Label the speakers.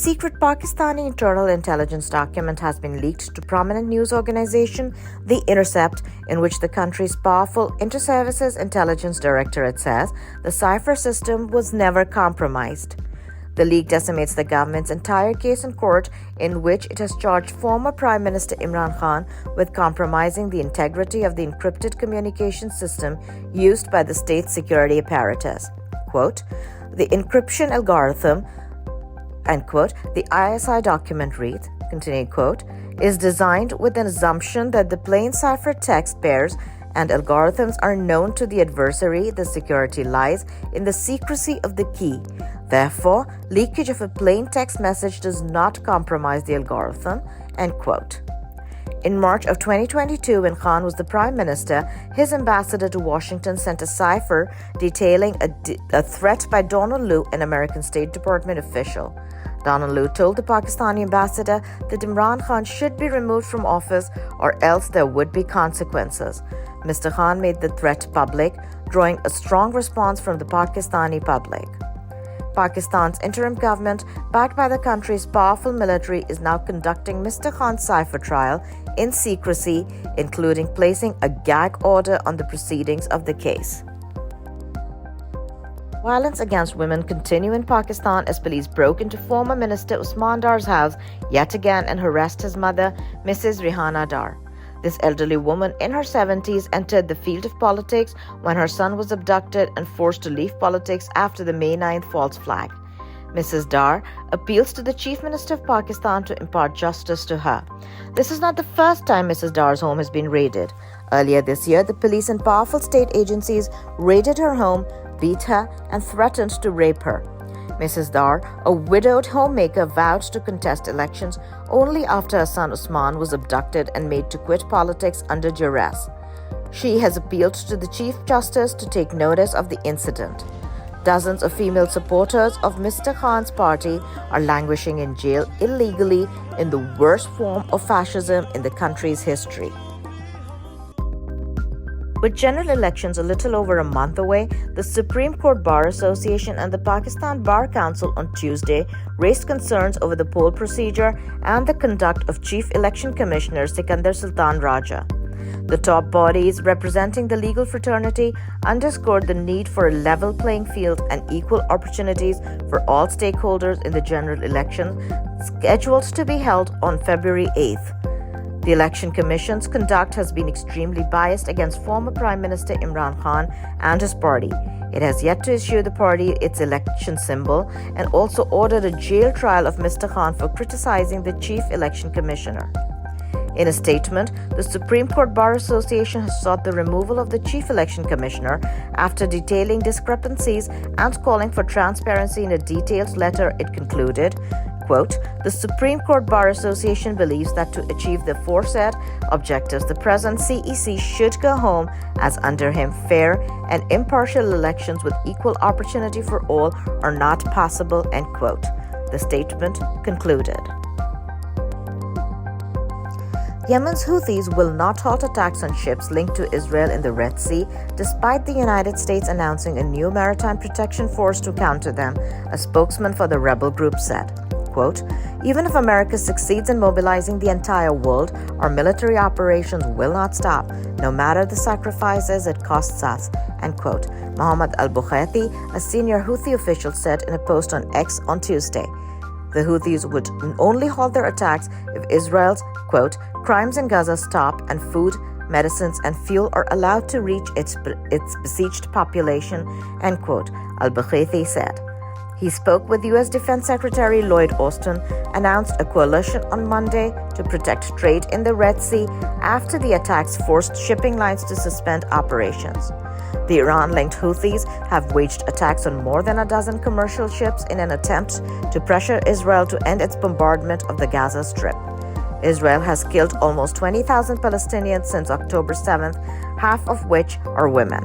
Speaker 1: secret Pakistani internal intelligence document has been leaked to prominent news organization The Intercept, in which the country's powerful Inter-Services Intelligence Directorate says the cipher system was never compromised. The leak decimates the government's entire case in court, in which it has charged former Prime Minister Imran Khan with compromising the integrity of the encrypted communication system used by the state security apparatus. Quote, the encryption algorithm, end quote, the ISI document reads, continuing quote, is designed with an assumption that the plain cipher text pairs and algorithms are known to the adversary. The security lies in the secrecy of the key. Therefore, leakage of a plain text message does not compromise the algorithm, end quote. In March of 2022, when Khan was the Prime Minister, his ambassador to Washington sent a cipher detailing a threat by Donald Lu, an American State Department official. Donald Lu told the Pakistani ambassador that Imran Khan should be removed from office or else there would be consequences. Mr. Khan made the threat public, drawing a strong response from the Pakistani public. Pakistan's interim government, backed by the country's powerful military, is now conducting Mr. Khan's cipher trial in secrecy, including placing a gag order on the proceedings of the case. Violence against women continue in Pakistan as police broke into former Minister Usman Dar's house yet again and harassed his mother, Mrs. Rehana Dar. This elderly woman in her 70s entered the field of politics when her son was abducted and forced to leave politics after the May 9th false flag. Mrs. Dar appeals to the Chief Minister of Pakistan to impart justice to her. This is not the first time Mrs. Dar's home has been raided. Earlier this year, the police and powerful state agencies raided her home, beat her, and threatened to rape her. Mrs. Dar, a widowed homemaker, vowed to contest elections only after her son Usman was abducted and made to quit politics under duress. She has appealed to the Chief Justice to take notice of the incident. Dozens of female supporters of Mr. Khan's party are languishing in jail illegally in the worst form of fascism in the country's history. With general elections a little over a month away, the Supreme Court Bar Association and the Pakistan Bar Council on Tuesday raised concerns over the poll procedure and the conduct of Chief Election Commissioner Sikandar Sultan Raja. The top bodies representing the legal fraternity underscored the need for a level playing field and equal opportunities for all stakeholders in the general election scheduled to be held on February 8th. The Election Commission's conduct has been extremely biased against former Prime Minister Imran Khan and his party. It has yet to issue the party its election symbol and also ordered a jail trial of Mr. Khan for criticizing the Chief Election Commissioner. In a statement, the Supreme Court Bar Association has sought the removal of the Chief Election Commissioner after detailing discrepancies and calling for transparency in a detailed letter. It concluded, quote, the Supreme Court Bar Association believes that to achieve the aforesaid objectives, the present CEC should go home, as under him fair and impartial elections with equal opportunity for all are not possible, end quote. The statement concluded. Yemen's Huthis will not halt attacks on ships linked to Israel in the Red Sea, despite the United States announcing a new maritime protection force to counter them, a spokesman for the rebel group said. Quote, even if America succeeds in mobilizing the entire world, our military operations will not stop, no matter the sacrifices it costs us, end quote. Mohammed al-Bukhaiti, a senior Houthi official, said in a post on X on Tuesday. The Houthis would only halt their attacks if Israel's, quote, crimes in Gaza stop and food, medicines, and fuel are allowed to reach its besieged population, end quote, al-Bukhaiti said. He spoke with U.S. Defense Secretary Lloyd Austin, announced a coalition on Monday to protect trade in the Red Sea after the attacks forced shipping lines to suspend operations. The Iran-linked Houthis have waged attacks on more than a dozen commercial ships in an attempt to pressure Israel to end its bombardment of the Gaza Strip. Israel has killed almost 20,000 Palestinians since October 7th, half of which are women.